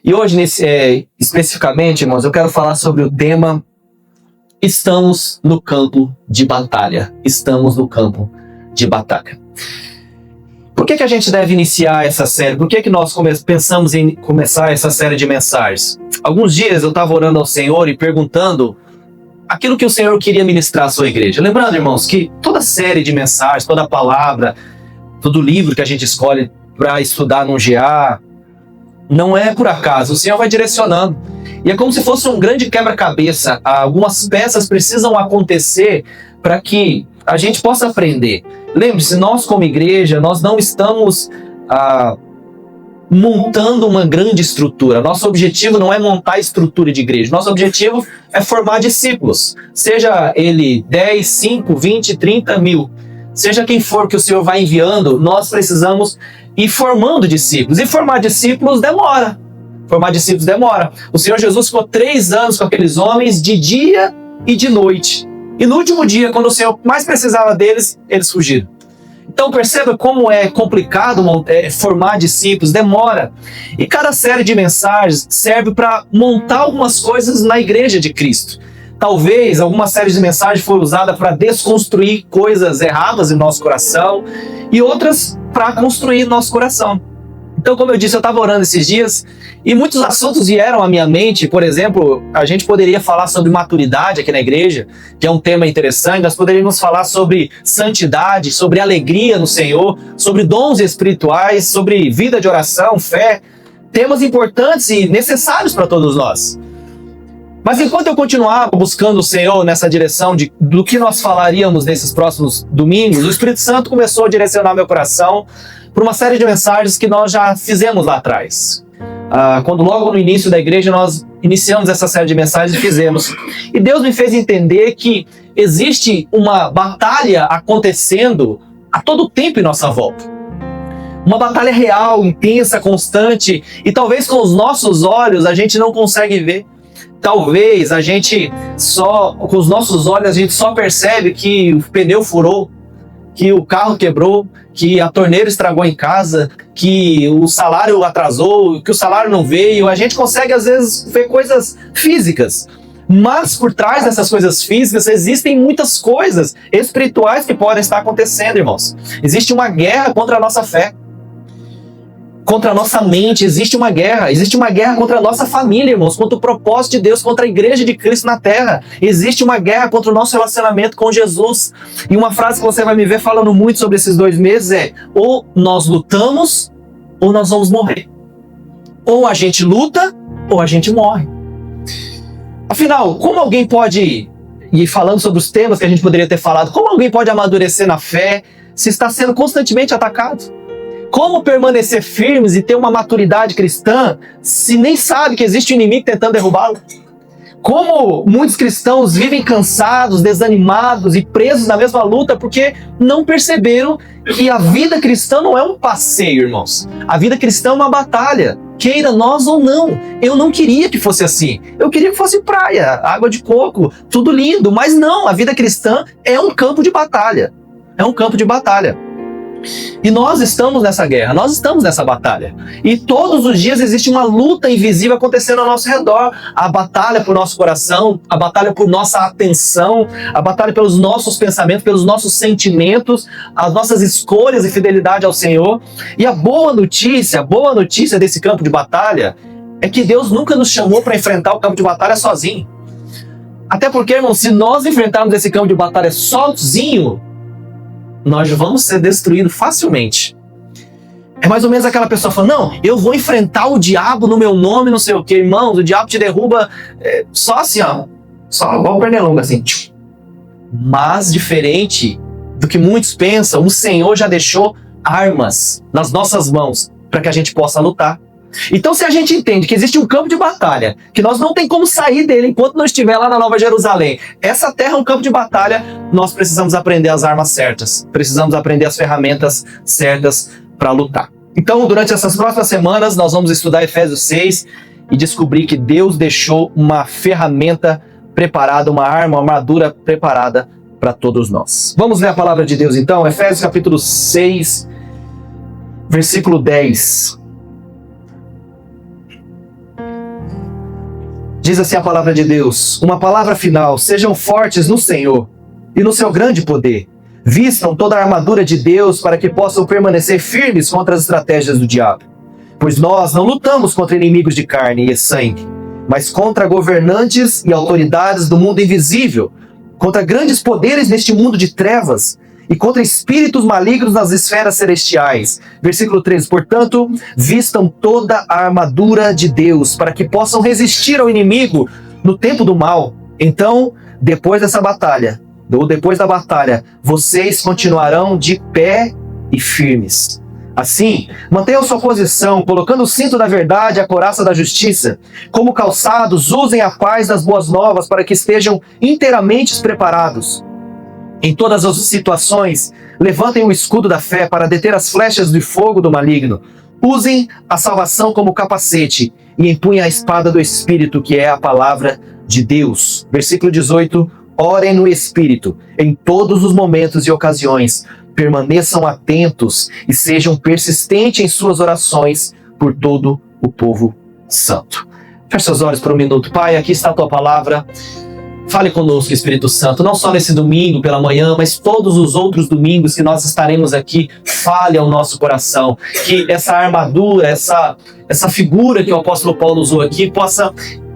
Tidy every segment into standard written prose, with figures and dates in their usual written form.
E hoje, especificamente, irmãos, eu quero falar sobre o tema Estamos no campo de batalha. Estamos no campo de batalha. Por que a gente deve iniciar essa série? Por que nós pensamos em começar essa série de mensagens? Alguns dias eu estava orando ao Senhor e perguntando aquilo que o Senhor queria ministrar à sua igreja. Lembrando, irmãos, que toda série de mensagens, toda palavra, todo livro que a gente escolhe para estudar no GA, não é por acaso, o Senhor vai direcionando. E é como se fosse um grande quebra-cabeça. Algumas peças precisam acontecer para que a gente possa aprender. Lembre-se, nós como igreja, nós não estamos montando uma grande estrutura. Nosso objetivo não é montar a estrutura de igreja. Nosso objetivo é formar discípulos. Seja ele 10, 5, 20, 30 mil. Seja quem for que o Senhor vai enviando, nós precisamos ir formando discípulos. E formar discípulos demora. Formar discípulos demora. O Senhor Jesus ficou 3 anos com aqueles homens de dia e de noite. E no último dia, quando o Senhor mais precisava deles, eles fugiram. Então perceba como é complicado formar discípulos, demora. E cada série de mensagens serve para montar algumas coisas na igreja de Cristo. Talvez alguma série de mensagens foi usada para desconstruir coisas erradas em nosso coração e outras para construir nosso coração. Então, como eu disse, eu estava orando esses dias e muitos assuntos vieram à minha mente. Por exemplo, a gente poderia falar sobre maturidade aqui na igreja, que é um tema interessante. Nós poderíamos falar sobre santidade, sobre alegria no Senhor, sobre dons espirituais, sobre vida de oração, fé. Temas importantes e necessários para todos nós. Mas enquanto eu continuava buscando o Senhor nessa direção do que nós falaríamos nesses próximos domingos, o Espírito Santo começou a direcionar meu coração por uma série de mensagens que nós já fizemos lá atrás. Quando logo no início da igreja nós iniciamos essa série de mensagens e fizemos. E Deus me fez entender que existe uma batalha acontecendo a todo tempo em nossa volta. Uma batalha real, intensa, constante, e talvez com os nossos olhos a gente não consegue ver. Talvez com os nossos olhos a gente só percebe que o pneu furou, que o carro quebrou, que a torneira estragou em casa, que o salário atrasou, que o salário não veio. A gente consegue às vezes ver coisas físicas, mas por trás dessas coisas físicas existem muitas coisas espirituais que podem estar acontecendo, irmãos. Existe uma guerra contra a nossa fé. Contra a nossa mente, existe uma guerra contra a nossa família, irmãos, contra o propósito de Deus, contra a igreja de Cristo na terra. Existe uma guerra contra o nosso relacionamento com Jesus. E uma frase que você vai me ver falando muito sobre esses 2 meses é: ou nós lutamos, ou nós vamos morrer. Ou a gente luta, ou a gente morre. Afinal, como alguém pode, e falando sobre os temas que a gente poderia ter falado, como alguém pode amadurecer na fé se está sendo constantemente atacado? Como permanecer firmes e ter uma maturidade cristã se nem sabe que existe um inimigo tentando derrubá-lo? Como muitos cristãos vivem cansados, desanimados e presos na mesma luta porque não perceberam que a vida cristã não é um passeio, irmãos. A vida cristã é uma batalha, queira nós ou não. Eu não queria que fosse assim. Eu queria que fosse praia, água de coco, tudo lindo. Mas não, a vida cristã é um campo de batalha. É um campo de batalha. E nós estamos nessa guerra, nós estamos nessa batalha. E todos os dias existe uma luta invisível acontecendo ao nosso redor. A batalha por nosso coração, a batalha por nossa atenção, a batalha pelos nossos pensamentos, pelos nossos sentimentos, as nossas escolhas e fidelidade ao Senhor. E a boa notícia desse campo de batalha é que Deus nunca nos chamou para enfrentar o campo de batalha sozinho. Até porque, irmão, se nós enfrentarmos esse campo de batalha sozinho, nós vamos ser destruídos facilmente. É mais ou menos aquela pessoa falando: não, eu vou enfrentar o diabo no meu nome, não sei o que. Irmãos, o diabo te derruba só assim, ó. Só igual o pernilongo, assim. Mas, diferente do que muitos pensam, o Senhor já deixou armas nas nossas mãos para que a gente possa lutar. Então, se a gente entende que existe um campo de batalha, que nós não tem como sair dele enquanto não estiver lá na Nova Jerusalém, essa terra é um campo de batalha, nós precisamos aprender as armas certas, precisamos aprender as ferramentas certas para lutar. Então, durante essas próximas semanas, nós vamos estudar Efésios 6 e descobrir que Deus deixou uma ferramenta preparada, uma arma, uma armadura preparada para todos nós. Vamos ler a palavra de Deus então, Efésios capítulo 6, versículo 10. Diz assim a palavra de Deus, uma palavra final: sejam fortes no Senhor e no seu grande poder. Vistam toda a armadura de Deus para que possam permanecer firmes contra as estratégias do diabo. Pois nós não lutamos contra inimigos de carne e sangue, mas contra governantes e autoridades do mundo invisível, contra grandes poderes neste mundo de trevas e contra espíritos malignos nas esferas celestiais. Versículo 13. Portanto, vistam toda a armadura de Deus para que possam resistir ao inimigo no tempo do mal. Então, depois da batalha, vocês continuarão de pé e firmes. Assim, mantenham sua posição, colocando o cinto da verdade e a couraça da justiça. Como calçados, usem a paz das boas novas para que estejam inteiramente preparados. Em todas as situações, levantem o escudo da fé para deter as flechas de fogo do maligno. Usem a salvação como capacete e empunhem a espada do Espírito, que é a palavra de Deus. Versículo 18. Orem no Espírito em todos os momentos e ocasiões. Permaneçam atentos e sejam persistentes em suas orações por todo o povo santo. Feche seus olhos por um minuto. Pai, aqui está a tua palavra. Fale conosco, Espírito Santo, não só nesse domingo pela manhã, mas todos os outros domingos que nós estaremos aqui. Fale ao nosso coração, que essa armadura, essa figura que o apóstolo Paulo usou aqui, possa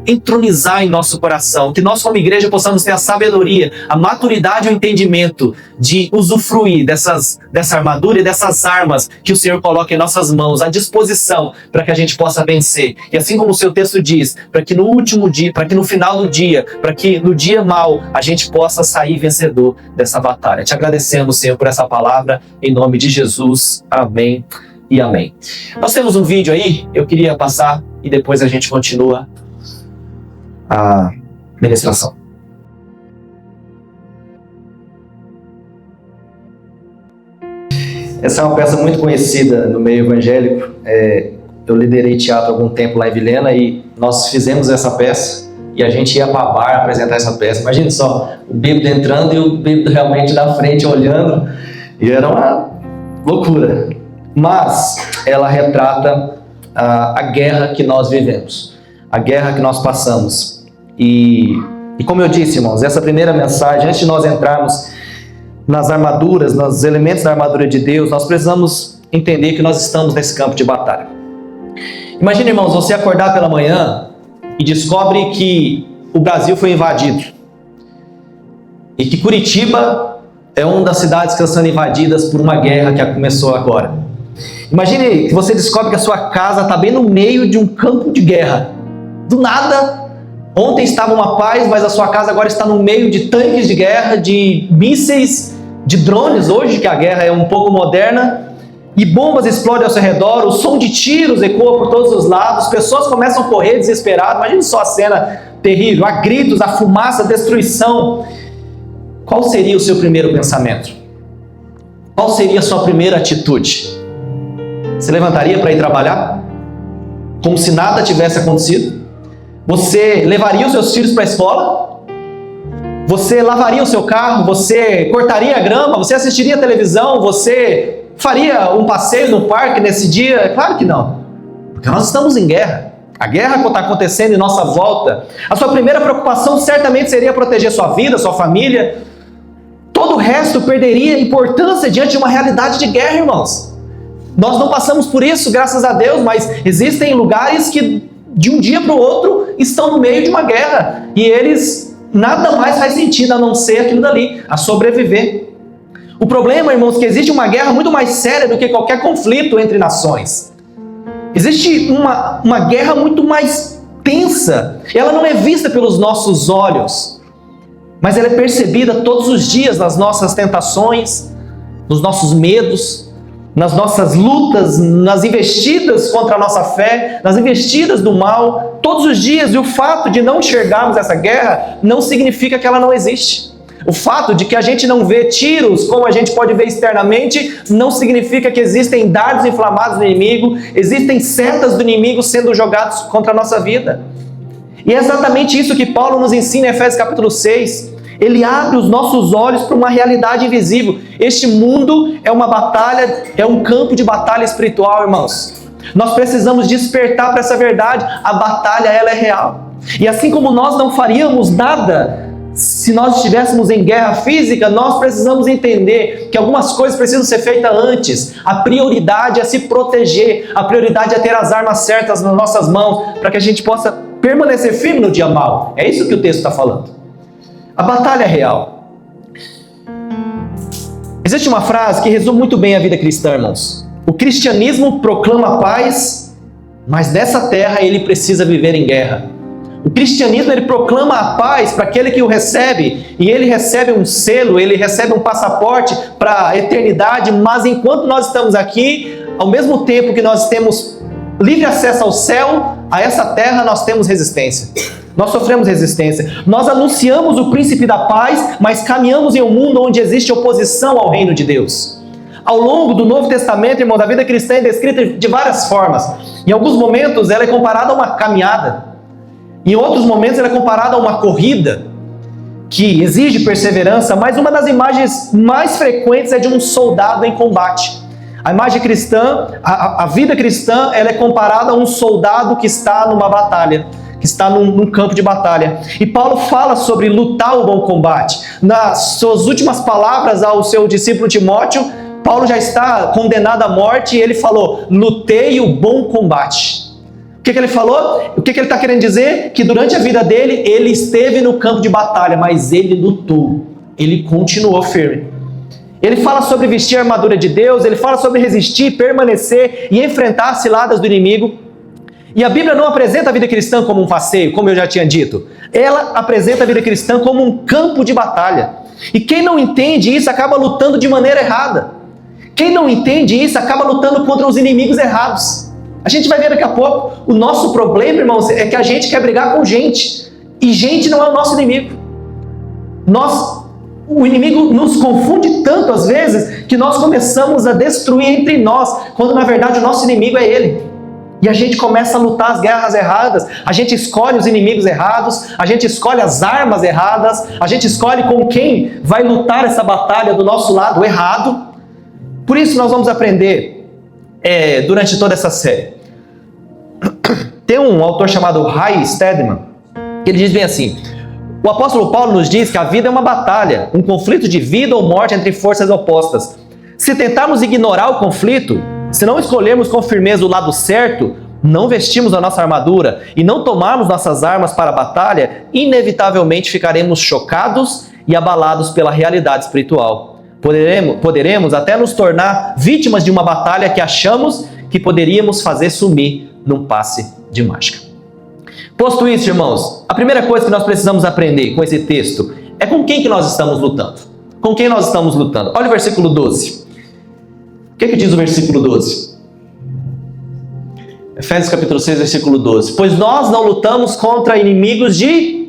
entronizar em nosso coração, que nós como igreja possamos ter a sabedoria, a maturidade e o entendimento de usufruir dessa armadura e dessas armas que o Senhor coloca em nossas mãos, à disposição para que a gente possa vencer. E assim como o seu texto diz, para que no último dia, para que no final do dia, para que no dia mau a gente possa sair vencedor dessa batalha. Te agradecemos, Senhor, por essa palavra, em nome de Jesus. Amém e amém. Nós temos um vídeo aí, eu queria passar e depois a gente continua a ministração. Essa é uma peça muito conhecida no meio evangélico. Eu liderei teatro há algum tempo lá em Vilhena e nós fizemos essa peça e a gente ia para a bar apresentar essa peça. Imagina só, o bêbado entrando e o bêbado realmente na frente olhando, e era uma loucura. Mas ela retrata a guerra que nós vivemos, a guerra que nós passamos. E como eu disse, irmãos, essa primeira mensagem, antes de nós entrarmos nas armaduras, nos elementos da armadura de Deus, nós precisamos entender que nós estamos nesse campo de batalha. Imagina, irmãos, você acordar pela manhã e descobre que o Brasil foi invadido e que Curitiba é uma das cidades que estão sendo invadidas por uma guerra que começou agora. Imagine que você descobre que a sua casa está bem no meio de um campo de guerra. Do nada, ontem estava uma paz, mas a sua casa agora está no meio de tanques de guerra, de mísseis, de drones, hoje que a guerra é um pouco moderna, e bombas explodem ao seu redor, o som de tiros ecoa por todos os lados, pessoas começam a correr desesperadas. Imagine só a cena terrível, há gritos, há fumaça, destruição. Qual seria o seu primeiro pensamento? Qual seria a sua primeira atitude? Você levantaria para ir trabalhar? Como se nada tivesse acontecido? Você levaria os seus filhos para a escola? Você lavaria o seu carro? Você cortaria a grama? Você assistiria a televisão? Você faria um passeio no parque nesse dia? Claro que não, porque nós estamos em guerra. A guerra está acontecendo em nossa volta. A sua primeira preocupação certamente seria proteger sua vida, sua família. Todo o resto perderia importância diante de uma realidade de guerra, irmãos. Nós não passamos por isso, graças a Deus, mas existem lugares que de um dia para o outro estão no meio de uma guerra e eles nada mais faz sentido a não ser aquilo dali, a sobreviver. O problema, irmãos, é que existe uma guerra muito mais séria do que qualquer conflito entre nações. Existe uma guerra muito mais tensa. Ela não é vista pelos nossos olhos, mas ela é percebida todos os dias nas nossas tentações, nos nossos medos, nas nossas lutas, nas investidas contra a nossa fé, nas investidas do mal, todos os dias. E o fato de não enxergarmos essa guerra não significa que ela não existe. O fato de que a gente não vê tiros como a gente pode ver externamente não significa que existem dardos inflamados do inimigo, existem setas do inimigo sendo jogados contra a nossa vida. E é exatamente isso que Paulo nos ensina em Efésios capítulo 6. Ele abre os nossos olhos para uma realidade invisível. Este mundo é uma batalha, é um campo de batalha espiritual, irmãos. Nós precisamos despertar para essa verdade. A batalha, ela é real. E assim como nós não faríamos nada se nós estivéssemos em guerra física, nós precisamos entender que algumas coisas precisam ser feitas antes. A prioridade é se proteger, a prioridade é ter as armas certas nas nossas mãos, para que a gente possa permanecer firme no dia mau. É isso que o texto está falando. A batalha é real. Existe uma frase que resume muito bem a vida cristã, irmãos. O cristianismo proclama paz, mas nessa terra ele precisa viver em guerra. O cristianismo, ele proclama a paz para aquele que o recebe, e ele recebe um selo, ele recebe um passaporte para a eternidade, mas enquanto nós estamos aqui, ao mesmo tempo que nós temos livre acesso ao céu, a essa terra nós temos resistência. Nós sofremos resistência. Nós anunciamos o príncipe da paz, mas caminhamos em um mundo onde existe oposição ao reino de Deus. Ao longo do Novo Testamento, irmãos, a vida cristã é descrita de várias formas. Em alguns momentos ela é comparada a uma caminhada. Em outros momentos ela é comparada a uma corrida que exige perseverança, mas uma das imagens mais frequentes é de um soldado em combate. A imagem cristã, a vida cristã, ela é comparada a um soldado que está numa batalha, que está num campo de batalha. E Paulo fala sobre lutar o bom combate. Nas suas últimas palavras ao seu discípulo Timóteo, Paulo já está condenado à morte e ele falou: lutei o bom combate. O que ele falou? O que ele está querendo dizer? Que durante a vida dele, ele esteve no campo de batalha, mas ele lutou, ele continuou firme. Ele fala sobre vestir a armadura de Deus, ele fala sobre resistir, permanecer e enfrentar as ciladas do inimigo. E a Bíblia não apresenta a vida cristã como um passeio, como eu já tinha dito. Ela apresenta a vida cristã como um campo de batalha. E quem não entende isso acaba lutando de maneira errada. Quem não entende isso acaba lutando contra os inimigos errados. A gente vai ver daqui a pouco. O nosso problema, irmãos, é que a gente quer brigar com gente. E gente não é o nosso inimigo. O inimigo nos confunde tanto às vezes que nós começamos a destruir entre nós, quando na verdade o nosso inimigo é ele. E a gente começa a lutar as guerras erradas, a gente escolhe os inimigos errados, a gente escolhe as armas erradas, a gente escolhe com quem vai lutar essa batalha do nosso lado errado. Por isso nós vamos aprender durante toda essa série. Tem um autor chamado Ray Stedman, que ele diz bem assim: o apóstolo Paulo nos diz que a vida é uma batalha, um conflito de vida ou morte entre forças opostas. Se tentarmos ignorar o conflito, se não escolhermos com firmeza o lado certo, não vestimos a nossa armadura e não tomarmos nossas armas para a batalha, inevitavelmente ficaremos chocados e abalados pela realidade espiritual. Poderemos até nos tornar vítimas de uma batalha que achamos que poderíamos fazer sumir num passe de mágica. Posto isso, irmãos, a primeira coisa que nós precisamos aprender com esse texto é com quem que nós estamos lutando. Com quem nós estamos lutando? Olha o versículo 12. O que diz o versículo 12? Efésios capítulo 6, versículo 12. Pois nós não lutamos contra inimigos de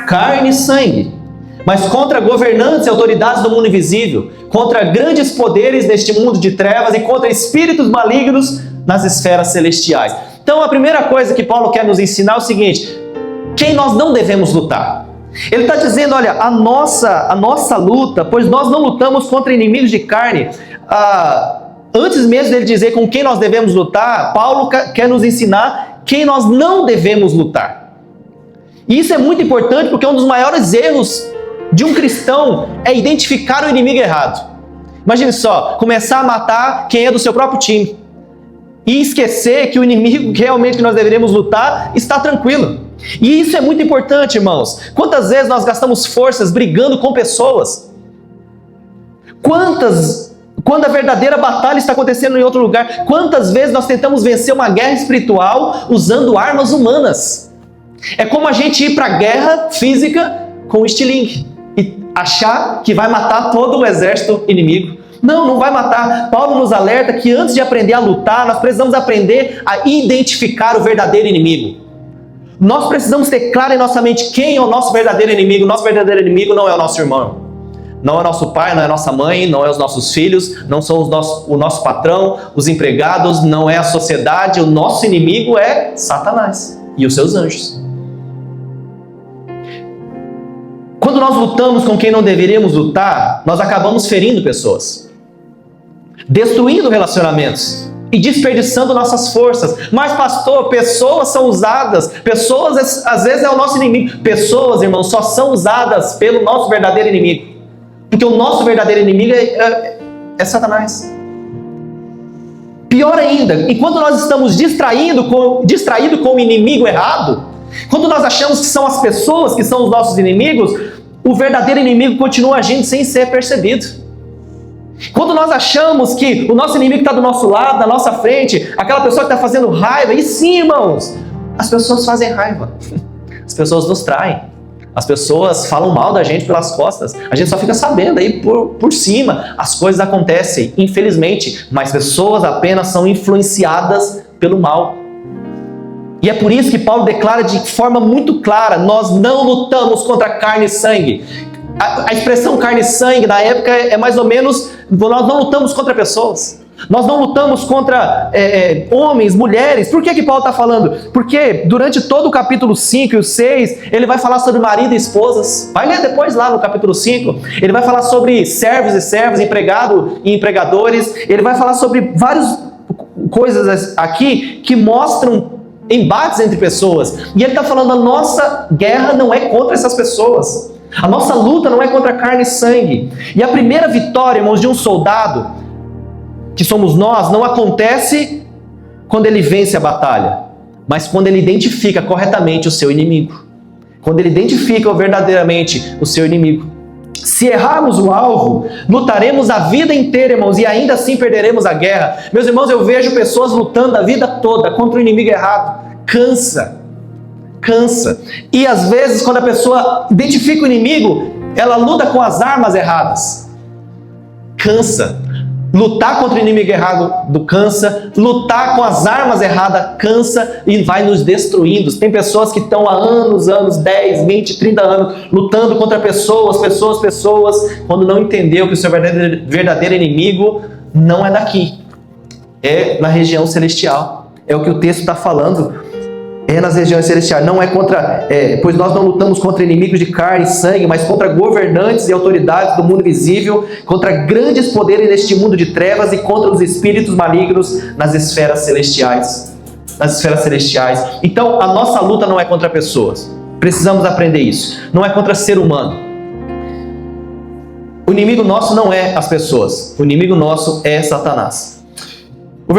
carne e sangue, mas contra governantes e autoridades do mundo invisível, contra grandes poderes deste mundo de trevas e contra espíritos malignos nas esferas celestiais. Então a primeira coisa que Paulo quer nos ensinar é o seguinte: quem nós não devemos lutar. Ele está dizendo, olha, a nossa luta, pois nós não lutamos contra inimigos de carne. Antes mesmo dele dizer com quem nós devemos lutar, Paulo quer nos ensinar quem nós não devemos lutar. E isso é muito importante porque um dos maiores erros de um cristão é identificar o inimigo errado. Imagine só, começar a matar quem é do seu próprio time e esquecer que o inimigo realmente que nós deveríamos lutar está tranquilo. E isso é muito importante, irmãos. Quantas vezes nós gastamos forças brigando com pessoas? Quando a verdadeira batalha está acontecendo em outro lugar? Quantas vezes nós tentamos vencer uma guerra espiritual usando armas humanas? É como a gente ir para a guerra física com estilingue e achar que vai matar todo o exército inimigo. Não vai matar. Paulo nos alerta que antes de aprender a lutar, nós precisamos aprender a identificar o verdadeiro inimigo. Nós precisamos ter claro em nossa mente quem é o nosso verdadeiro inimigo. Nosso verdadeiro inimigo não é o nosso irmão, não é nosso pai, não é nossa mãe, não é os nossos filhos, não são o nosso patrão, os empregados, não é a sociedade. O nosso inimigo é Satanás e os seus anjos. Quando nós lutamos com quem não deveríamos lutar, nós acabamos ferindo pessoas, destruindo relacionamentos, e desperdiçando nossas forças. Mas, pastor, pessoas são usadas, pessoas às vezes é o nosso inimigo. Pessoas, irmãos, só são usadas pelo nosso verdadeiro inimigo. Porque o nosso verdadeiro inimigo é Satanás. Pior ainda, enquanto nós estamos distraído com o inimigo errado, quando nós achamos que são as pessoas que são os nossos inimigos, o verdadeiro inimigo continua agindo sem ser percebido. Quando nós achamos que o nosso inimigo está do nosso lado, na nossa frente, aquela pessoa que está fazendo raiva, e sim, irmãos, as pessoas fazem raiva, as pessoas nos traem, as pessoas falam mal da gente pelas costas, a gente só fica sabendo aí por cima, as coisas acontecem, infelizmente, mas pessoas apenas são influenciadas pelo mal. E é por isso que Paulo declara de forma muito clara: nós não lutamos contra carne e sangue. A expressão carne e sangue na época é mais ou menos, nós não lutamos contra pessoas. Nós não lutamos contra homens, mulheres. Por que Paulo está falando? Porque durante todo o capítulo 5 e o 6, ele vai falar sobre marido e esposas. Vai ler depois lá no capítulo 5. Ele vai falar sobre servos e servas, empregado e empregadores. Ele vai falar sobre várias coisas aqui que mostram embates entre pessoas. E ele está falando: a nossa guerra não é contra essas pessoas. A nossa luta não é contra carne e sangue. E a primeira vitória, irmãos, de um soldado, que somos nós, não acontece quando ele vence a batalha, mas quando ele identifica corretamente o seu inimigo. Quando ele identifica verdadeiramente o seu inimigo. Se errarmos o alvo, lutaremos a vida inteira, irmãos, e ainda assim perderemos a guerra. Meus irmãos, eu vejo pessoas lutando a vida toda contra o inimigo errado. Cansa. E às vezes, quando a pessoa identifica o inimigo, ela luta com as armas erradas. Cansa. Lutar contra o inimigo errado cansa. Lutar com as armas erradas cansa e vai nos destruindo. Tem pessoas que estão há anos, 10, 20, 30 anos lutando contra pessoas, quando não entendeu que o seu verdadeiro inimigo não é daqui. É na região celestial. É o que o texto está falando. É nas regiões celestiais, não é contra, pois nós não lutamos contra inimigos de carne e sangue, mas contra governantes e autoridades do mundo visível, contra grandes poderes neste mundo de trevas e contra os espíritos malignos nas esferas celestiais. Então, a nossa luta não é contra pessoas. Precisamos aprender isso. Não é contra ser humano. O inimigo nosso não é as pessoas. O inimigo nosso é Satanás. O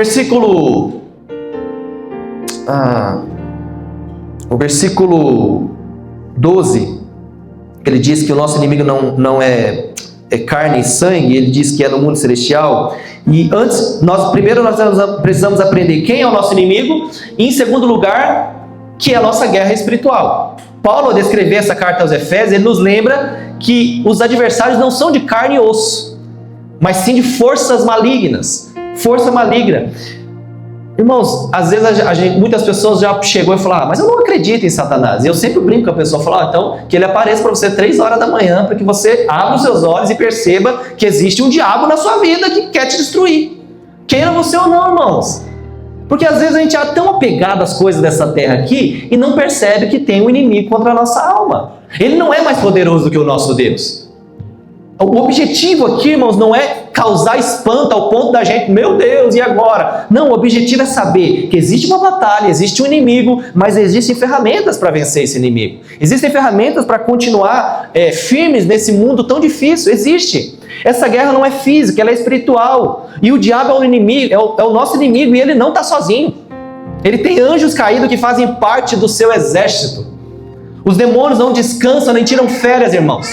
versículo 12, ele diz que o nosso inimigo não é carne e sangue, ele diz que é no mundo celestial. E primeiro nós precisamos aprender quem é o nosso inimigo, e em segundo lugar, que é a nossa guerra espiritual. Paulo, ao descrever essa carta aos Efésios, ele nos lembra que os adversários não são de carne e osso, mas sim de forças malignas. Força maligna. Irmãos, às vezes muitas pessoas já chegou e falaram: mas eu não acredito em Satanás. E eu sempre brinco com a pessoa, falo: então que ele apareça para você 3 horas da manhã, para que você abra os seus olhos e perceba que existe um diabo na sua vida que quer te destruir. Queira você ou não, irmãos. Porque às vezes a gente é tão apegado às coisas dessa terra aqui e não percebe que tem um inimigo contra a nossa alma. Ele não é mais poderoso do que o nosso Deus. O objetivo aqui, irmãos, não é causar espanto ao ponto da gente, meu Deus, e agora? Não, o objetivo é saber que existe uma batalha, existe um inimigo, mas existem ferramentas para vencer esse inimigo. Existem ferramentas para continuar firmes nesse mundo tão difícil. Existe. Essa guerra não é física, ela é espiritual. E o diabo é o inimigo, é o nosso inimigo, e ele não está sozinho. Ele tem anjos caídos que fazem parte do seu exército. Os demônios não descansam nem tiram férias, irmãos.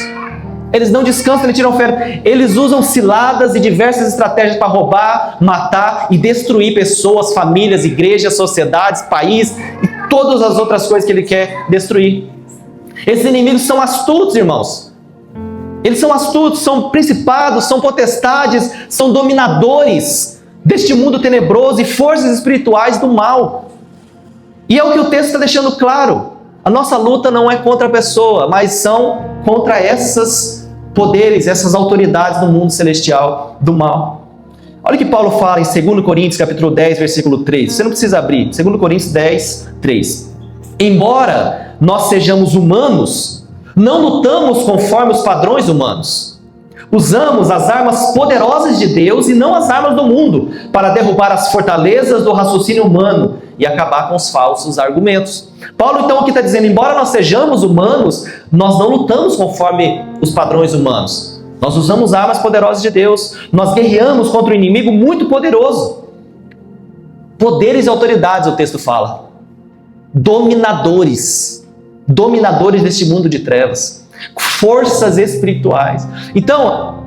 Eles não descansam, eles tiram férias. Eles usam ciladas e diversas estratégias para roubar, matar e destruir pessoas, famílias, igrejas, sociedades, país e todas as outras coisas que ele quer destruir. Esses inimigos são astutos, irmãos. Eles são astutos, são principados, são potestades, são dominadores deste mundo tenebroso e forças espirituais do mal. E é o que o texto está deixando claro. A nossa luta não é contra a pessoa, mas são contra esses poderes, essas autoridades do mundo celestial do mal. Olha o que Paulo fala em 2 Coríntios capítulo 10, versículo 3. Você não precisa abrir. 2 Coríntios 10, 3. Embora nós sejamos humanos, não lutamos conforme os padrões humanos. Usamos as armas poderosas de Deus e não as armas do mundo para derrubar as fortalezas do raciocínio humano e acabar com os falsos argumentos. Paulo então aqui está dizendo, embora nós sejamos humanos, nós não lutamos conforme os padrões humanos. Nós usamos armas poderosas de Deus, nós guerreamos contra um inimigo muito poderoso. Poderes e autoridades, o texto fala. Dominadores deste mundo de trevas. Forças espirituais. Então,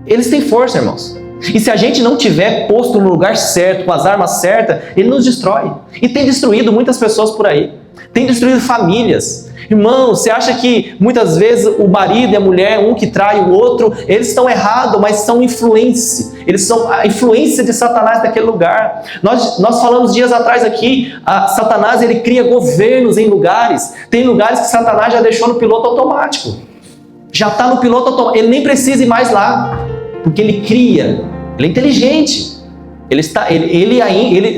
eles têm força, irmãos. E se a gente não tiver posto no lugar certo, com as armas certas, ele nos destrói. E tem destruído muitas pessoas por aí. Tem destruído famílias. Irmão, você acha que muitas vezes o marido e a mulher, um que trai o outro, eles estão errados, mas são influência. Eles são a influência de Satanás naquele lugar. Nós falamos dias atrás aqui, Satanás ele cria governos em lugares. Tem lugares que Satanás já deixou no piloto automático. Já está no piloto automático. Ele nem precisa ir mais lá. Porque ele cria. Ele é inteligente.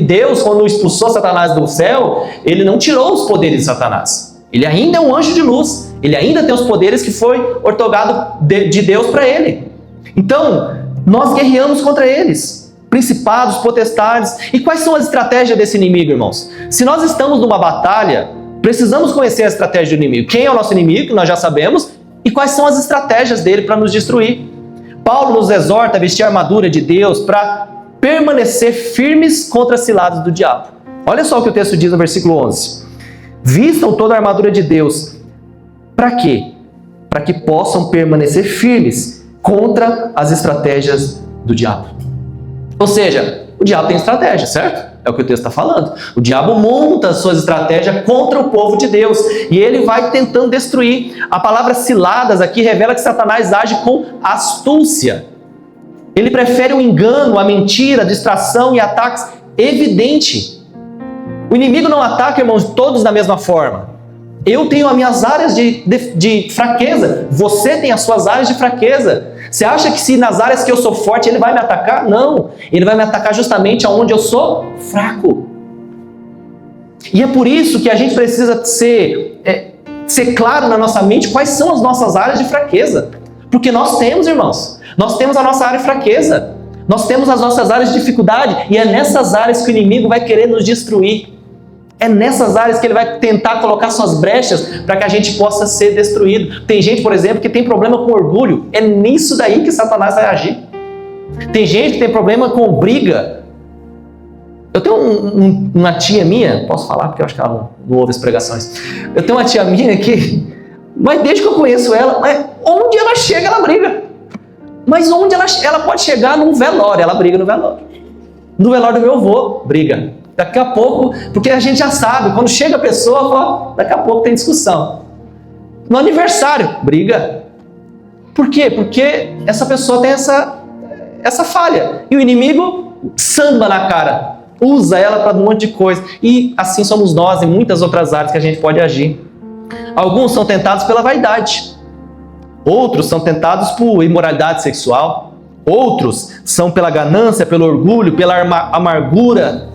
Deus, quando expulsou Satanás do céu, ele não tirou os poderes de Satanás. Ele ainda é um anjo de luz. Ele ainda tem os poderes que foi outorgado de Deus para ele. Então, nós guerreamos contra eles. Principados, potestades. E quais são as estratégias desse inimigo, irmãos? Se nós estamos numa batalha, precisamos conhecer a estratégia do inimigo. Quem é o nosso inimigo, que nós já sabemos, e quais são as estratégias dele para nos destruir. Paulo nos exorta a vestir a armadura de Deus para permanecer firmes contra as ciladas do diabo. Olha só o que o texto diz no versículo 11. Vistam toda a armadura de Deus. Para quê? Para que possam permanecer firmes contra as estratégias do diabo. Ou seja, o diabo tem estratégia, certo? É o que o texto está falando. O diabo monta suas estratégias contra o povo de Deus. E ele vai tentando destruir. A palavra ciladas aqui revela que Satanás age com astúcia. Ele prefere o engano, a mentira, a distração e ataques evidentes. O inimigo não ataca, irmãos, todos da mesma forma. Eu tenho as minhas áreas de fraqueza. Você tem as suas áreas de fraqueza. Você acha que se nas áreas que eu sou forte, ele vai me atacar? Não. Ele vai me atacar justamente onde eu sou fraco. E é por isso que a gente precisa ser claro na nossa mente quais são as nossas áreas de fraqueza. Porque nós temos, irmãos. Nós temos a nossa área de fraqueza. Nós temos as nossas áreas de dificuldade. E é nessas áreas que o inimigo vai querer nos destruir. É nessas áreas que ele vai tentar colocar suas brechas para que a gente possa ser destruído. Tem gente, por exemplo, que tem problema com orgulho. É nisso daí que Satanás vai agir. Tem gente que tem problema com briga. Eu tenho uma tia minha, posso falar porque eu acho que ela não ouve as pregações. Eu tenho uma tia minha que, mas desde que eu conheço ela, onde ela chega, ela briga. Mas onde ela pode chegar num velório, ela briga no velório. No velório do meu avô, briga. Daqui a pouco, porque a gente já sabe, quando chega a pessoa, daqui a pouco tem discussão. No aniversário, briga. Por quê? Porque essa pessoa tem essa falha. E o inimigo samba na cara, usa ela para um monte de coisa. E assim somos nós em muitas outras áreas que a gente pode agir. Alguns são tentados pela vaidade. Outros são tentados por imoralidade sexual. Outros são pela ganância, pelo orgulho, pela amargura.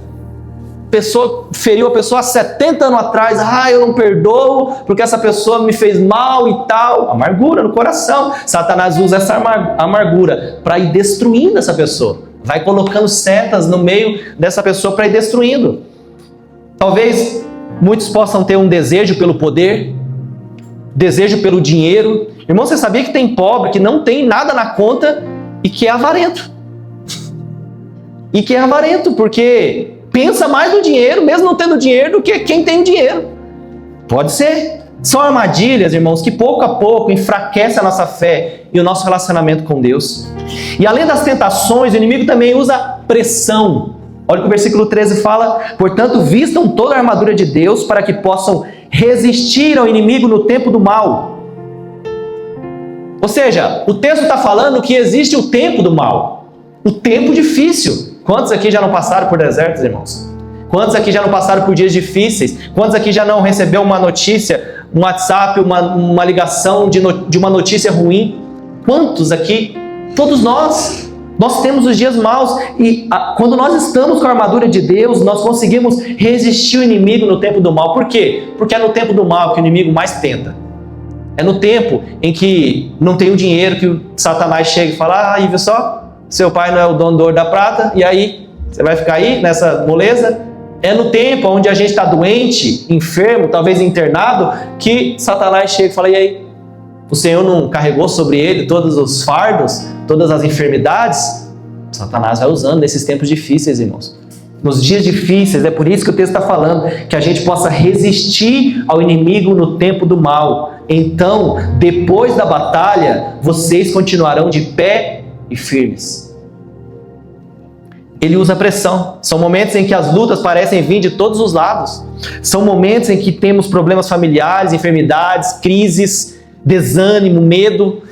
Feriu a pessoa há 70 anos atrás, eu não perdoo porque essa pessoa me fez mal e tal. Amargura no coração. Satanás usa essa amargura para ir destruindo essa pessoa. Vai colocando setas no meio dessa pessoa para ir destruindo. Talvez muitos possam ter um desejo pelo poder, desejo pelo dinheiro. Irmão, você sabia que tem pobre que não tem nada na conta e que é avarento? E que é avarento porque pensa mais no dinheiro, mesmo não tendo dinheiro, do que quem tem dinheiro. Pode ser. São armadilhas, irmãos, que pouco a pouco enfraquecem a nossa fé e o nosso relacionamento com Deus. E além das tentações, o inimigo também usa pressão. Olha o que o versículo 13 fala: portanto, vistam toda a armadura de Deus para que possam resistir ao inimigo no tempo do mal. Ou seja, o texto está falando que existe o tempo do mal, o tempo difícil. Quantos aqui já não passaram por desertos, irmãos? Quantos aqui já não passaram por dias difíceis? Quantos aqui já não recebeu uma notícia, um WhatsApp, uma ligação de uma notícia ruim? Quantos aqui? Todos nós. Nós temos os dias maus. E quando nós estamos com a armadura de Deus, nós conseguimos resistir o inimigo no tempo do mal. Por quê? Porque é no tempo do mal que o inimigo mais tenta. É no tempo em que não tem o dinheiro que o Satanás chega e fala: viu só, seu pai não é o dono do ouro da prata, e aí você vai ficar aí nessa moleza? É no tempo onde a gente está doente, enfermo, talvez internado, que Satanás chega e fala: e aí? O Senhor não carregou sobre ele todos os fardos, todas as enfermidades? Satanás vai usando nesses tempos difíceis, irmãos. Nos dias difíceis, é por isso que o texto está falando, que a gente possa resistir ao inimigo no tempo do mal. Então, depois da batalha, vocês continuarão de pé e firmes. Ele usa pressão. São momentos em que as lutas parecem vir de todos os lados. São momentos em que temos problemas familiares, enfermidades, crises, desânimo, medo.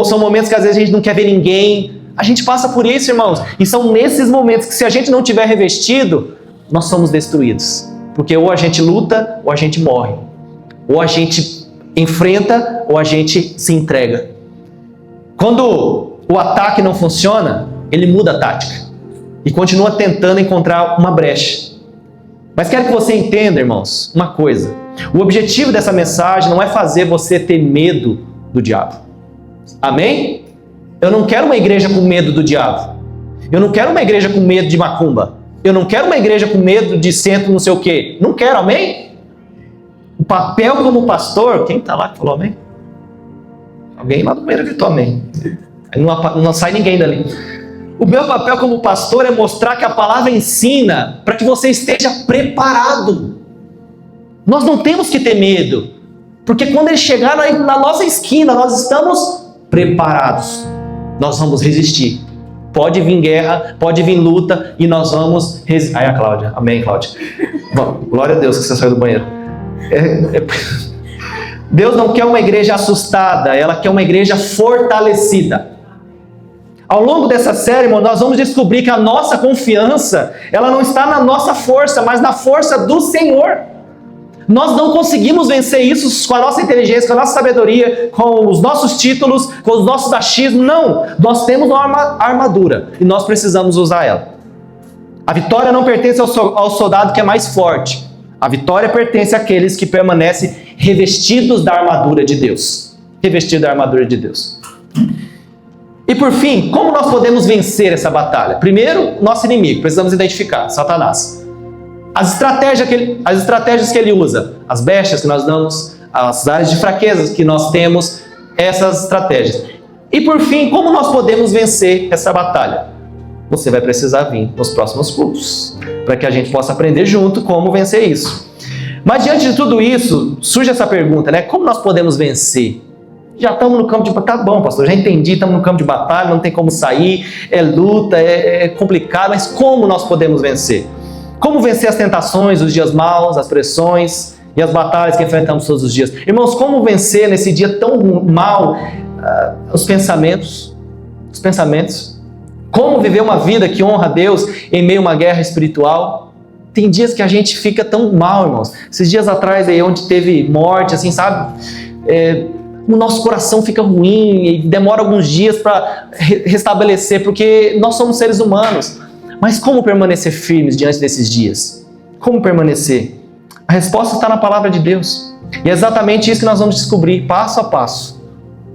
São momentos que às vezes a gente não quer ver ninguém. A gente passa por isso, irmãos. E são nesses momentos que, se a gente não tiver revestido, nós somos destruídos. Porque ou a gente luta, ou a gente morre. Ou a gente enfrenta, ou a gente se entrega. Quando o ataque não funciona, ele muda a tática. E continua tentando encontrar uma brecha. Mas quero que você entenda, irmãos, uma coisa. O objetivo dessa mensagem não é fazer você ter medo do diabo. Amém? Eu não quero uma igreja com medo do diabo. Eu não quero uma igreja com medo de macumba. Eu não quero uma igreja com medo de centro não sei o quê. Não quero, amém? O papel como pastor... Quem está lá que falou amém? Alguém lá do banheiro gritou amém. Não sai ninguém dali. O meu papel como pastor é mostrar que a palavra ensina para que você esteja preparado. Nós não temos que ter medo, porque quando ele chegar na nossa esquina, nós estamos preparados. Nós vamos resistir. Pode vir guerra, pode vir luta, e nós vamos resistir. Aí a Cláudia, amém, Cláudia. Bom, glória a Deus que você saiu do banheiro. Deus não quer uma igreja assustada, ela quer uma igreja fortalecida. Ao longo dessa série, irmão, nós vamos descobrir que a nossa confiança, ela não está na nossa força, mas na força do Senhor. Nós não conseguimos vencer isso com a nossa inteligência, com a nossa sabedoria, com os nossos títulos, com os nossos achismos. Não, nós temos uma armadura e nós precisamos usar ela. A vitória não pertence ao soldado que é mais forte. A vitória pertence àqueles que permanecem revestidos da armadura de Deus. Revestidos da armadura de Deus. E por fim, como nós podemos vencer essa batalha? Primeiro, nosso inimigo, precisamos identificar, Satanás. As estratégias que ele usa, as brechas que nós damos, as áreas de fraquezas que nós temos, essas estratégias. E por fim, como nós podemos vencer essa batalha? Você vai precisar vir nos próximos cultos, para que a gente possa aprender junto como vencer isso. Mas diante de tudo isso, surge essa pergunta, né? Como nós podemos vencer? Já estamos no campo de batalha, tá bom, pastor, já entendi, estamos no campo de batalha, não tem como sair, é luta, é complicado, mas como nós podemos vencer? Como vencer as tentações, os dias maus, as pressões e as batalhas que enfrentamos todos os dias? Irmãos, como vencer nesse dia tão mal os pensamentos? Como viver uma vida que honra a Deus em meio a uma guerra espiritual? Tem dias que a gente fica tão mal, irmãos. Esses dias atrás, aí, onde teve morte, assim, sabe? O nosso coração fica ruim e demora alguns dias para restabelecer, porque nós somos seres humanos. Mas como permanecer firmes diante desses dias? Como permanecer? A resposta está na palavra de Deus. E é exatamente isso que nós vamos descobrir passo a passo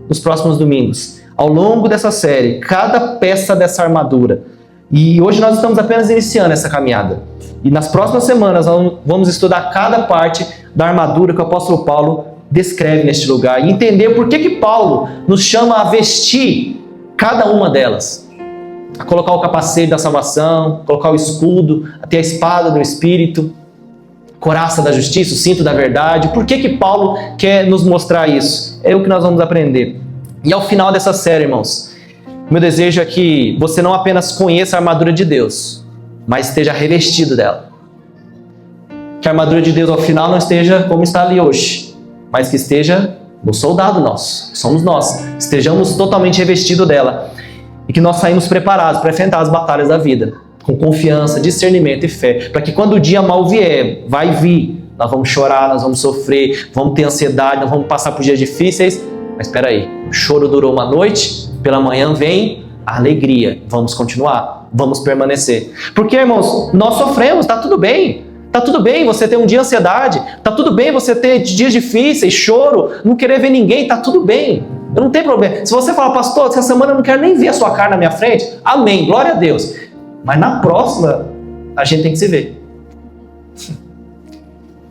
nos próximos domingos. Ao longo dessa série, cada peça dessa armadura. E hoje nós estamos apenas iniciando essa caminhada. E nas próximas semanas vamos estudar cada parte da armadura que o apóstolo Paulo descreve neste lugar. E entender por que Paulo nos chama a vestir cada uma delas. A colocar o capacete da salvação, colocar o escudo, a ter a espada do Espírito, coraça da justiça, o cinto da verdade. Por que Paulo quer nos mostrar isso? É o que nós vamos aprender. E ao final dessa série, irmãos, meu desejo é que você não apenas conheça a armadura de Deus, mas esteja revestido dela. Que a armadura de Deus ao final não esteja como está ali hoje, mas que esteja no soldado nosso, somos nós. Estejamos totalmente revestidos dela. E que nós saímos preparados para enfrentar as batalhas da vida, com confiança, discernimento e fé, para que quando o dia mal vier, vai vir, nós vamos chorar, nós vamos sofrer, vamos ter ansiedade, nós vamos passar por dias difíceis, mas espera aí, o choro durou uma noite, pela manhã vem a alegria, vamos continuar, vamos permanecer. Porque, irmãos, nós sofremos, está tudo bem, Tá tudo bem você ter um dia de ansiedade, tá tudo bem você ter dias difíceis, choro, não querer ver ninguém, tá tudo bem. Eu não tenho problema. Se você falar, pastor, essa semana eu não quero nem ver a sua cara na minha frente, amém, glória a Deus. Mas na próxima, a gente tem que se ver.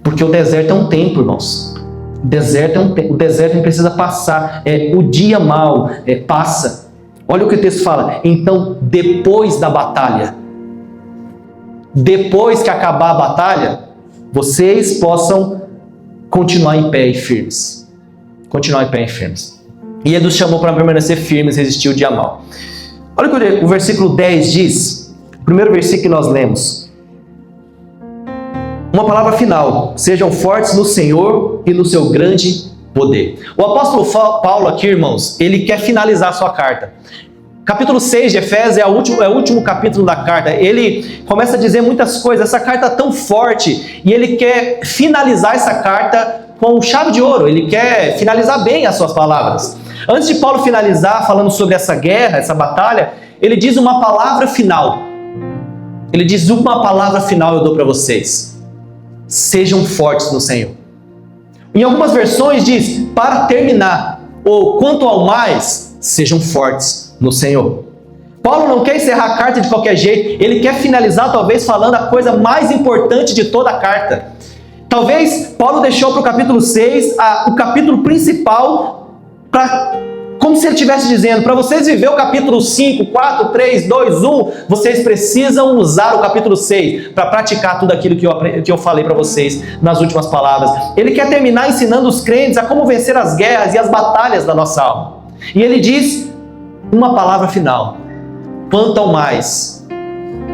Porque o deserto é um tempo, irmãos. O deserto é um tempo. O deserto precisa passar. O dia mau passa. Olha o que o texto fala. Então, depois da batalha, depois que acabar a batalha, vocês possam continuar em pé e firmes. Continuar em pé e firmes. E Ele nos chamou para permanecer firmes e resistir o dia mau. Olha o que o versículo 10 diz. O primeiro versículo que nós lemos. Uma palavra final. Sejam fortes no Senhor e no seu grande poder. O apóstolo Paulo aqui, irmãos, ele quer finalizar a sua carta. Capítulo 6 de Efésios é o último capítulo da carta. Ele começa a dizer muitas coisas. Essa carta é tão forte e ele quer finalizar essa carta com chave de ouro. Ele quer finalizar bem as suas palavras. Antes de Paulo finalizar falando sobre essa guerra, essa batalha, ele diz uma palavra final. Ele diz uma palavra final eu dou para vocês. Sejam fortes no Senhor. Em algumas versões diz, para terminar, ou quanto ao mais, sejam fortes no Senhor. Paulo não quer encerrar a carta de qualquer jeito, ele quer finalizar talvez falando a coisa mais importante de toda a carta. Talvez Paulo deixou para o capítulo 6 o capítulo principal, como se ele estivesse dizendo, para vocês viver o capítulo 5, 4, 3, 2, 1, vocês precisam usar o capítulo 6 para praticar tudo aquilo que eu falei para vocês nas últimas palavras. Ele quer terminar ensinando os crentes a como vencer as guerras e as batalhas da nossa alma. E ele diz uma palavra final. Quanto ao mais,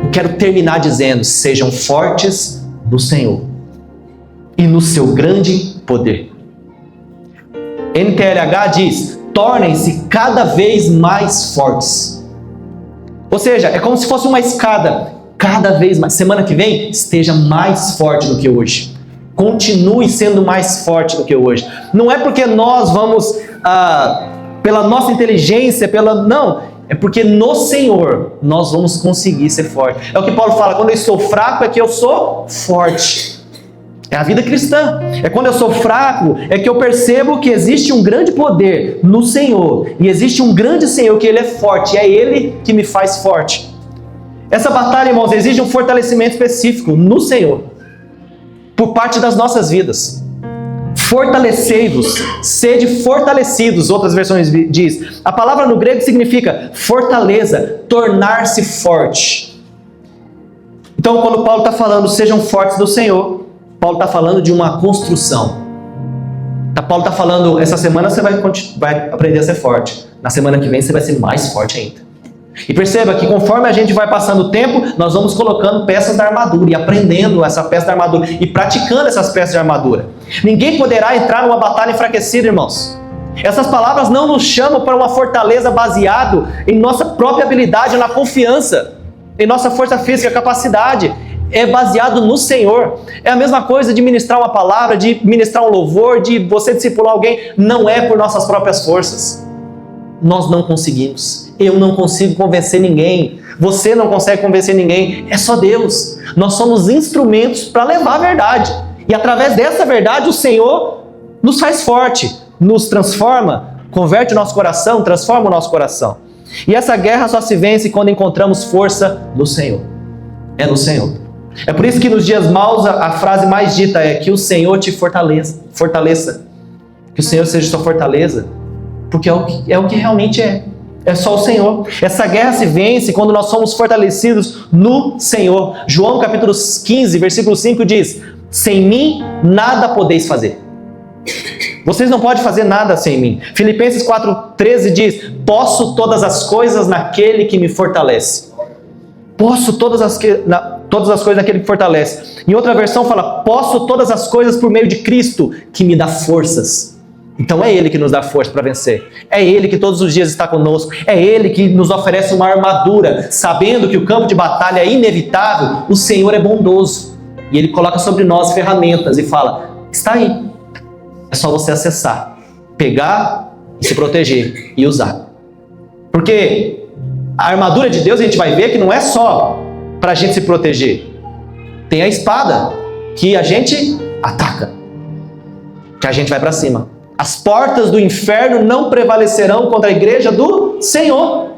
eu quero terminar dizendo, sejam fortes no Senhor e no seu grande poder. NTLH diz, tornem-se cada vez mais fortes. Ou seja, é como se fosse uma escada, cada vez mais. Semana que vem, esteja mais forte do que hoje. Continue sendo mais forte do que hoje. Não é porque nós vamos, pela nossa inteligência, não. É porque no Senhor nós vamos conseguir ser fortes. É o que Paulo fala, quando eu estou fraco é que eu sou forte. É a vida cristã. É quando eu sou fraco, é que eu percebo que existe um grande poder no Senhor. E existe um grande Senhor que Ele é forte. E é Ele que me faz forte. Essa batalha, irmãos, exige um fortalecimento específico no Senhor. Por parte das nossas vidas. Fortalecei-vos. Sede fortalecidos. Outras versões diz. A palavra no grego significa fortaleza. Tornar-se forte. Então, quando Paulo está falando, sejam fortes do Senhor, Paulo está falando de uma construção. Paulo está falando, essa semana você vai aprender a ser forte. Na semana que vem você vai ser mais forte ainda. E perceba que conforme a gente vai passando o tempo, nós vamos colocando peças da armadura e aprendendo essa peça da armadura e praticando essas peças de armadura. Ninguém poderá entrar numa batalha enfraquecida, irmãos. Essas palavras não nos chamam para uma fortaleza baseado em nossa própria habilidade, na confiança, em nossa força física, capacidade. É baseado no Senhor. É a mesma coisa de ministrar uma palavra, de ministrar um louvor, de você discipular alguém. Não é por nossas próprias forças. Nós não conseguimos. Eu não consigo convencer ninguém. Você não consegue convencer ninguém. É só Deus. Nós somos instrumentos para levar a verdade. E através dessa verdade o Senhor nos faz forte, nos transforma, converte o nosso coração, transforma o nosso coração. E essa guerra só se vence quando encontramos força no Senhor. É no Senhor. É por isso que nos dias maus a frase mais dita é que o Senhor te fortaleça. Que o Senhor seja sua fortaleza. Porque é o que realmente é. É só o Senhor. Essa guerra se vence quando nós somos fortalecidos no Senhor. João capítulo 15, versículo 5 diz: sem mim nada podeis fazer. Vocês não podem fazer nada sem mim. Filipenses 4,13 diz: posso todas as coisas naquele que me fortalece. Posso todas as coisas naquele que fortalece. Em outra versão fala, posso todas as coisas por meio de Cristo, que me dá forças. Então é Ele que nos dá força para vencer. É Ele que todos os dias está conosco. É Ele que nos oferece uma armadura, sabendo que o campo de batalha é inevitável. O Senhor é bondoso. E Ele coloca sobre nós ferramentas e fala, está aí. É só você acessar, pegar e se proteger e usar. Porque a armadura de Deus, a gente vai ver que não é só para a gente se proteger. Tem a espada. que a gente ataca, que a gente vai para cima. As portas do inferno não prevalecerão contra a igreja do Senhor.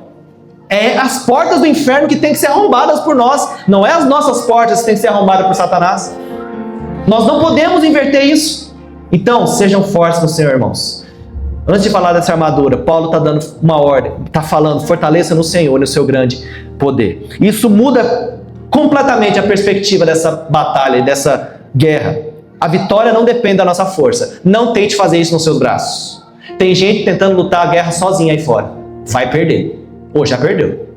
É as portas do inferno que tem que ser arrombadas por nós. Não é as nossas portas que tem que ser arrombadas por Satanás. Nós não podemos inverter isso. Então, sejam fortes no Senhor, irmãos. Antes de falar dessa armadura, Paulo está dando uma ordem. Está falando, fortaleça no Senhor, no seu grande poder. Isso muda completamente a perspectiva dessa batalha e dessa guerra. A vitória não depende da nossa força. Não tente fazer isso nos seus braços. Tem gente tentando lutar a guerra sozinha aí fora. Vai perder. Ou já perdeu.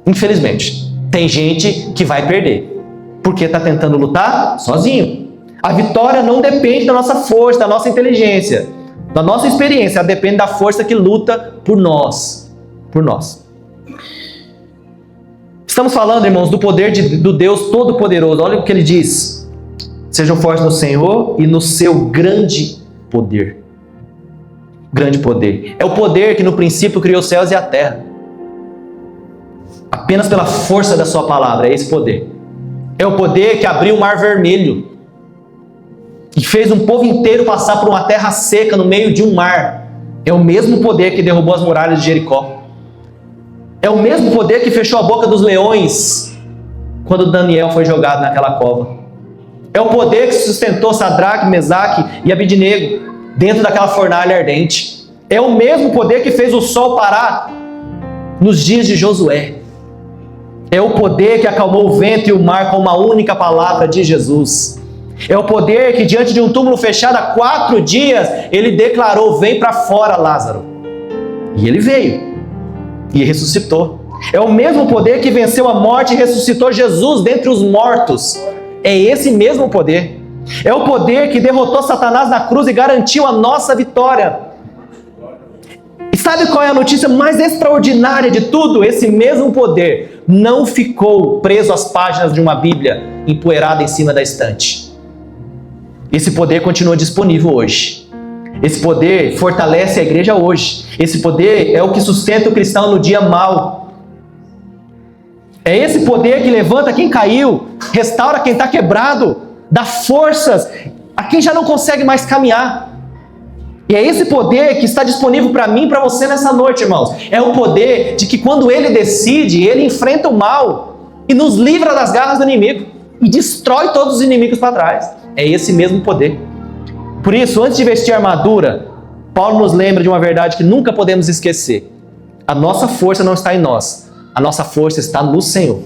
Infelizmente. Tem gente que vai perder. Porque está tentando lutar sozinho. A vitória não depende da nossa força, da nossa inteligência, da nossa experiência. Ela depende da força que luta por nós. Por nós. Estamos falando, irmãos, do poder do Deus Todo-Poderoso. Olha o que ele diz. Sejam fortes no Senhor e no seu grande poder. Grande poder. É o poder que no princípio criou os céus e a terra. Apenas pela força da sua palavra, é esse poder. É o poder que abriu o mar vermelho e fez um povo inteiro passar por uma terra seca no meio de um mar. É o mesmo poder que derrubou as muralhas de Jericó. É o mesmo poder que fechou a boca dos leões quando Daniel foi jogado naquela cova. É o poder que sustentou Sadraque, Mesaque e Abidnego dentro daquela fornalha ardente. É o mesmo poder que fez o sol parar nos dias de Josué. É o poder que acalmou o vento e o mar com uma única palavra de Jesus. É o poder que diante de um túmulo fechado há 4 dias, ele declarou, vem para fora, Lázaro. E ele veio. E ressuscitou. É o mesmo poder que venceu a morte e ressuscitou Jesus dentre os mortos. É esse mesmo poder. É o poder que derrotou Satanás na cruz e garantiu a nossa vitória. E sabe qual é a notícia mais extraordinária de tudo? Esse mesmo poder não ficou preso às páginas de uma Bíblia empoeirada em cima da estante. Esse poder continua disponível hoje. Esse poder fortalece a igreja hoje. Esse poder é o que sustenta o cristão no dia mau. É esse poder que levanta quem caiu, restaura quem está quebrado, dá forças a quem já não consegue mais caminhar. E é esse poder que está disponível para mim e para você nessa noite, irmãos. É o poder de que quando Ele decide, Ele enfrenta o mal e nos livra das garras do inimigo e destrói todos os inimigos para trás. É esse mesmo poder. Por isso, antes de vestir a armadura, Paulo nos lembra de uma verdade que nunca podemos esquecer. A nossa força não está em nós. A nossa força está no Senhor.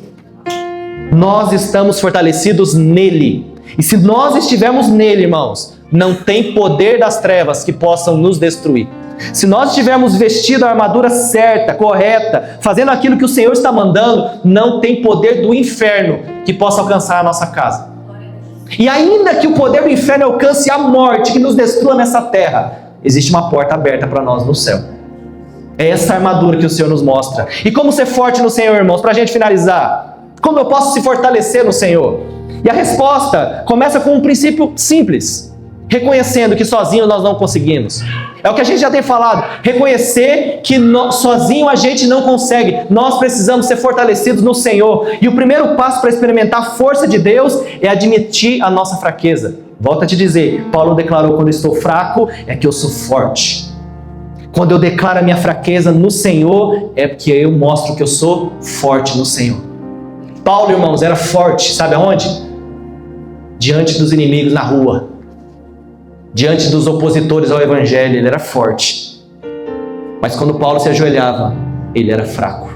Nós estamos fortalecidos nele. E se nós estivermos nele, irmãos, não tem poder das trevas que possam nos destruir. Se nós estivermos vestido a armadura certa, correta, fazendo aquilo que o Senhor está mandando, não tem poder do inferno que possa alcançar a nossa casa. E ainda que o poder do inferno alcance a morte, que nos destrua nessa terra, existe uma porta aberta para nós no céu. É essa armadura que o Senhor nos mostra. E como ser forte no Senhor, irmãos? Para a gente finalizar. Como eu posso se fortalecer no Senhor? E a resposta começa com um princípio simples. Reconhecendo que sozinho nós não conseguimos. É o que a gente já tem falado. Reconhecer que sozinho a gente não consegue. Nós precisamos ser fortalecidos no Senhor. E o primeiro passo para experimentar a força de Deus é admitir a nossa fraqueza. Volto a te dizer, Paulo declarou, quando eu estou fraco, é que eu sou forte. Quando eu declaro a minha fraqueza no Senhor, é porque eu mostro que eu sou forte no Senhor. Paulo, irmãos, era forte, sabe aonde? Diante dos inimigos na rua. Diante dos opositores ao Evangelho, ele era forte. Mas quando Paulo se ajoelhava, ele era fraco.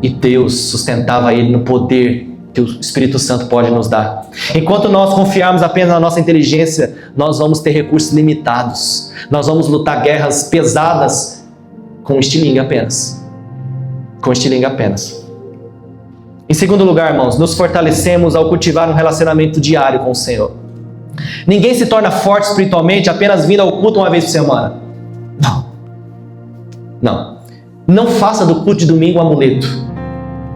E Deus sustentava ele no poder que o Espírito Santo pode nos dar. Enquanto nós confiarmos apenas na nossa inteligência, nós vamos ter recursos limitados. Nós vamos lutar guerras pesadas com estilingue apenas. Com estilingue apenas. Em segundo lugar, irmãos, nos fortalecemos ao cultivar um relacionamento diário com o Senhor. Ninguém se torna forte espiritualmente apenas vindo ao culto uma vez por semana. Não faça do culto de domingo um amuleto.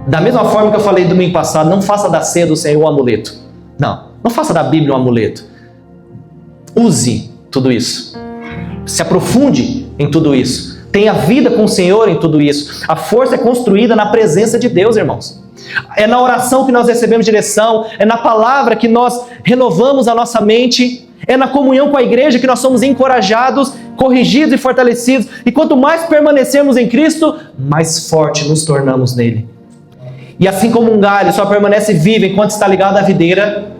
Da mesma forma que eu falei domingo passado, não faça da ceia do Senhor um amuleto. Não faça da Bíblia um amuleto. Use tudo isso. Se aprofunde em tudo isso. Tenha vida com o Senhor em tudo isso. A força é construída na presença de Deus, irmãos. É na oração que nós recebemos direção, é na palavra que nós renovamos a nossa mente, é na comunhão com a igreja que nós somos encorajados, corrigidos e fortalecidos. E quanto mais permanecermos em Cristo, mais forte nos tornamos nele. E assim como um galho só permanece vivo enquanto está ligado à videira,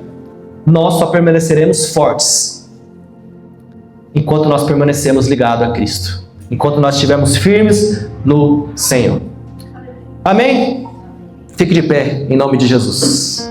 nós só permaneceremos fortes enquanto nós permanecemos ligados a Cristo, enquanto nós estivermos firmes no Senhor. Amém? Fique de pé, em nome de Jesus.